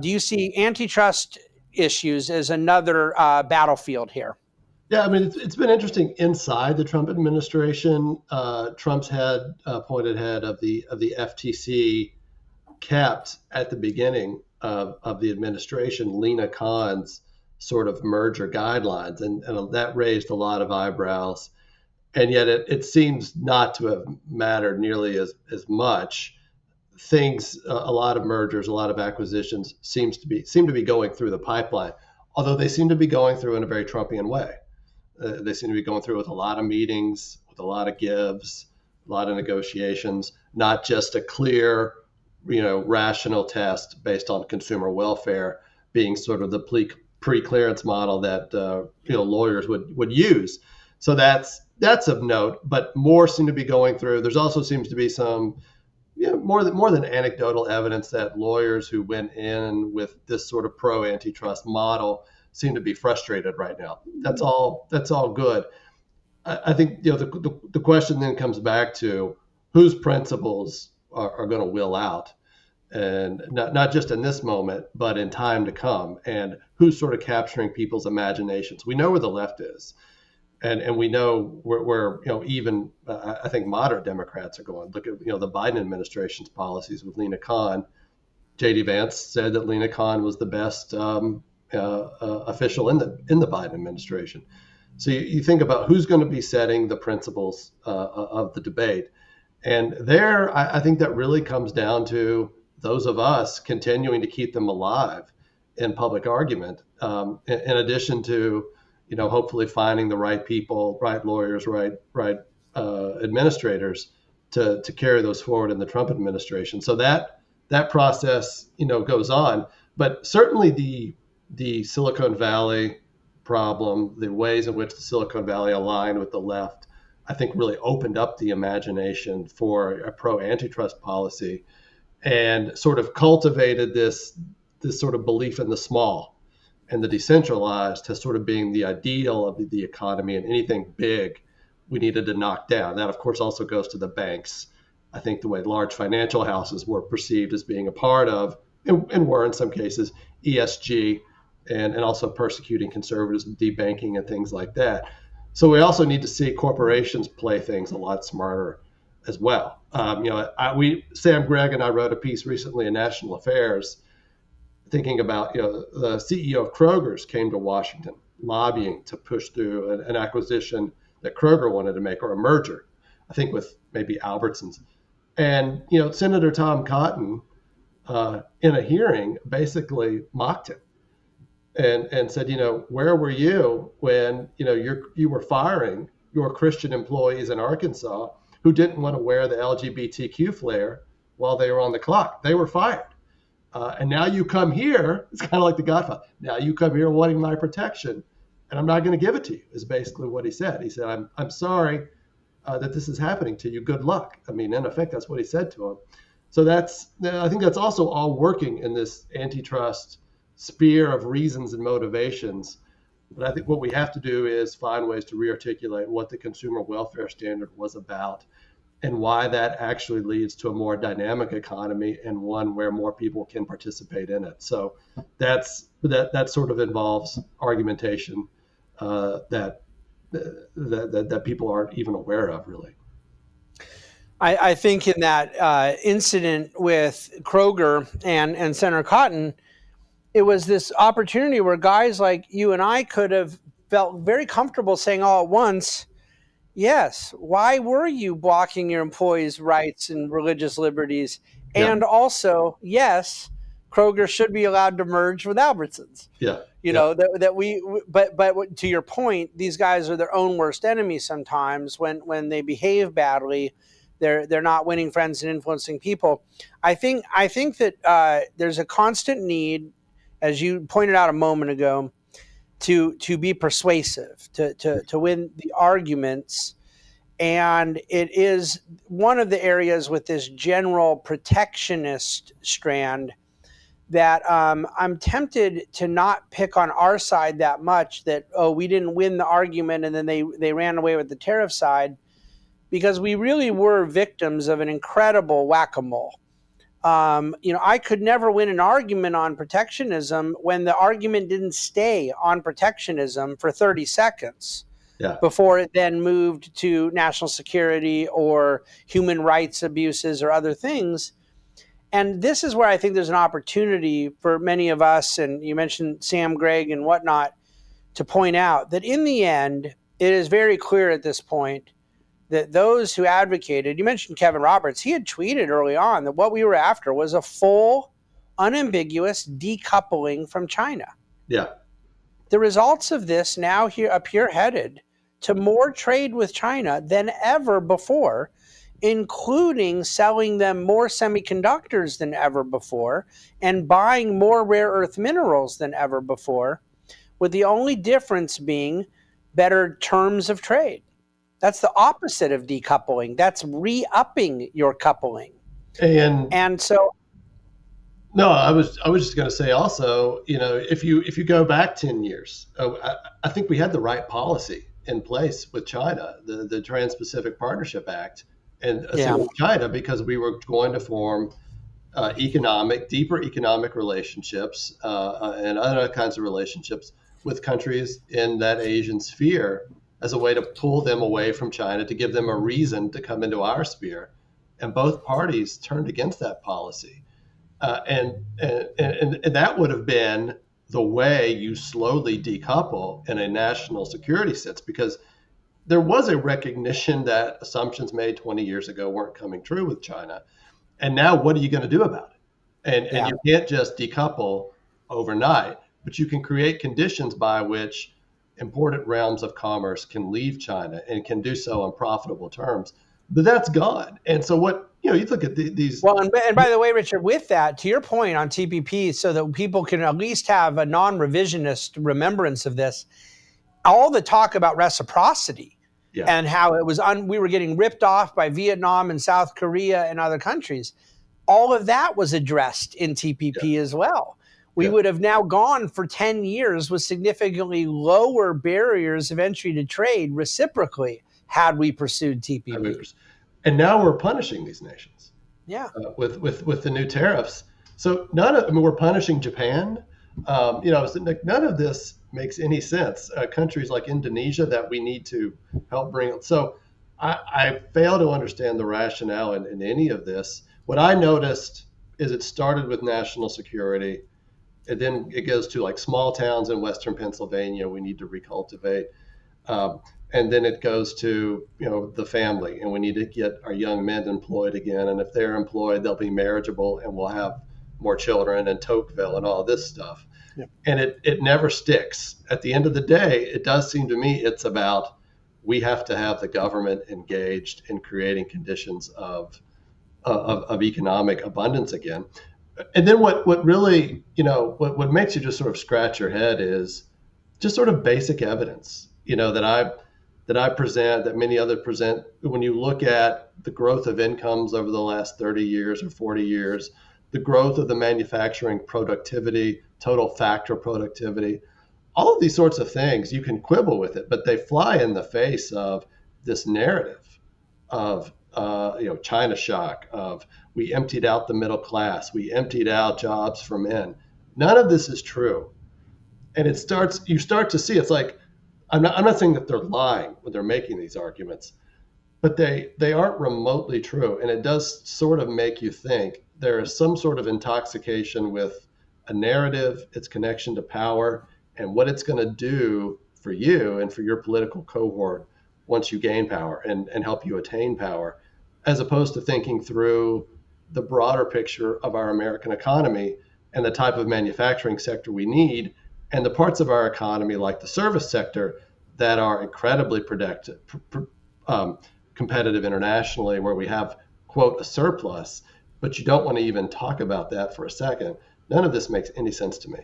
Do you see antitrust issues as another battlefield here? Yeah, I mean, it's been interesting inside the Trump administration. Trump's appointed head of the FTC kept at the beginning of the administration Lena Khan's sort of merger guidelines, and that raised a lot of eyebrows. And yet it seems not to have mattered nearly as much. A lot of mergers, a lot of acquisitions seem to be going through the pipeline, although they seem to be going through in a very Trumpian way. They seem to be going through with a lot of meetings, with a lot of gives, a lot of negotiations, not just a clear, rational test based on consumer welfare being sort of the pre-clearance model that lawyers would use. So that's of note, but more seem to be going through. There's also seems to be some more than anecdotal evidence that lawyers who went in with this sort of pro-antitrust model seem to be frustrated right now. That's all good. I think the question then comes back to whose principles are going to will out, and not just in this moment, but in time to come, and who's sort of capturing people's imaginations. We know where the left is, and we know where even I think moderate Democrats are going. Look at the Biden administration's policies with Lena Khan. J.D. Vance said that Lena Khan was the best official in the Biden administration. So you think about who's going to be setting the principles of the debate. And there, I think that really comes down to those of us continuing to keep them alive in public argument, in addition to, hopefully finding the right people, right lawyers, right administrators to carry those forward in the Trump administration. So that process, goes on. But certainly the Silicon Valley problem, the ways in which the Silicon Valley aligned with the left, I think really opened up the imagination for a pro-antitrust policy and sort of cultivated this sort of belief in the small and the decentralized as sort of being the ideal of the economy, and anything big we needed to knock down. That, of course, also goes to the banks. I think the way large financial houses were perceived as being a part of, and were in some cases, ESG, and also persecuting conservatives and debanking and things like that. So we also need to see corporations play things a lot smarter as well. Sam Gregg and I wrote a piece recently in National Affairs thinking about, the CEO of Kroger's came to Washington lobbying to push through an acquisition that Kroger wanted to make, or a merger, I think with maybe Albertsons. And, Senator Tom Cotton, in a hearing, basically mocked him and said, where were you when, you were firing your Christian employees in Arkansas who didn't want to wear the LGBTQ flare while they were on the clock? They were fired. And now you come here, it's kind of like the Godfather. Now you come here wanting my protection, and I'm not going to give it to you, is basically what he said. He said, I'm sorry that this is happening to you. Good luck. I mean, in effect, that's what he said to him. So I think that's also all working in this antitrust sphere of reasons and motivations. But I think what we have to do is find ways to rearticulate what the consumer welfare standard was about and why that actually leads to a more dynamic economy and one where more people can participate in it. So that sort of involves argumentation that people aren't even aware of, really. I think in that incident with Kroger and Senator Cotton, it was this opportunity where guys like you and I could have felt very comfortable saying all at once, yes, why were you blocking your employees' rights and religious liberties? Yeah. And also, yes, Kroger should be allowed to merge with Albertsons. Yeah. But to your point, these guys are their own worst enemies sometimes when they behave badly. They're not winning friends and influencing people. I think that there's a constant need, as you pointed out a moment ago, to be persuasive, to win the arguments. And it is one of the areas with this general protectionist strand that I'm tempted to not pick on our side that much, that, we didn't win the argument and then they ran away with the tariff side, because we really were victims of an incredible whack-a-mole. I could never win an argument on protectionism when the argument didn't stay on protectionism for 30 seconds Yeah. before it then moved to national security or human rights abuses or other things. And this is where I think there's an opportunity for many of us, and you mentioned Sam Gregg and whatnot, to point out that in the end, it is very clear at this point that those who advocated, you mentioned Kevin Roberts, he had tweeted early on that what we were after was a full, unambiguous decoupling from China. Yeah. The results of this now here appear headed to more trade with China than ever before, including selling them more semiconductors than ever before and buying more rare earth minerals than ever before, with the only difference being better terms of trade. That's the opposite of decoupling. That's re-upping your coupling. And And so, no, I was just going to say also, if you go back 10 years, I think we had the right policy in place with China, the Trans-Pacific Partnership Act, and yeah, with China, because we were going to form deeper economic relationships and other kinds of relationships with countries in that Asian sphere as a way to pull them away from China, to give them a reason to come into our sphere. And both parties turned against that policy. And that would have been the way you slowly decouple in a national security sense, because there was a recognition that assumptions made 20 years ago weren't coming true with China. And now what are you going to do about it? And yeah. you can't just decouple overnight, but you can create conditions by which important realms of commerce can leave China and can do so on profitable terms. But that's gone. And so you look at these. Well, and by the way, Richard, with that, to your point on TPP, so that people can at least have a non-revisionist remembrance of this, all the talk about reciprocity Yeah, and how it was we were getting ripped off by Vietnam and South Korea and other countries, all of that was addressed in TPP yeah, as well. We yeah. would have now gone for 10 years with significantly lower barriers of entry to trade reciprocally had we pursued TPP. And now we're punishing these nations Yeah. with the new tariffs. So we're punishing Japan. So none of this makes any sense. Countries like Indonesia that we need to help bring. So I fail to understand the rationale in any of this. What I noticed is it started with national security, and then it goes to like small towns in Western Pennsylvania we need to recultivate. Um, and then it goes to the family, and we need to get our young men employed again. And if they're employed, they'll be marriageable, and we'll have more children, and Tocqueville and all this stuff. Yeah. And it never sticks. At the end of the day, it does seem to me it's about, we have to have the government engaged in creating conditions of economic abundance again. And then what really, what makes you just sort of scratch your head is just sort of basic evidence, that I present, that many others present. When you look at the growth of incomes over the last 30 years or 40 years, the growth of the manufacturing productivity, total factor productivity, all of these sorts of things, you can quibble with it, but they fly in the face of this narrative of China shock, of we emptied out the middle class, we emptied out jobs for men. None of this is true. And you start to see, it's like, I'm not saying that they're lying when they're making these arguments, but they aren't remotely true. And it does sort of make you think there is some sort of intoxication with a narrative, its connection to power, and what it's going to do for you and for your political cohort once you gain power and help you attain power, as opposed to thinking through the broader picture of our American economy and the type of manufacturing sector we need, and the parts of our economy, like the service sector, that are incredibly competitive internationally, where we have, quote, a surplus, but you don't want to even talk about that for a second. None of this makes any sense to me.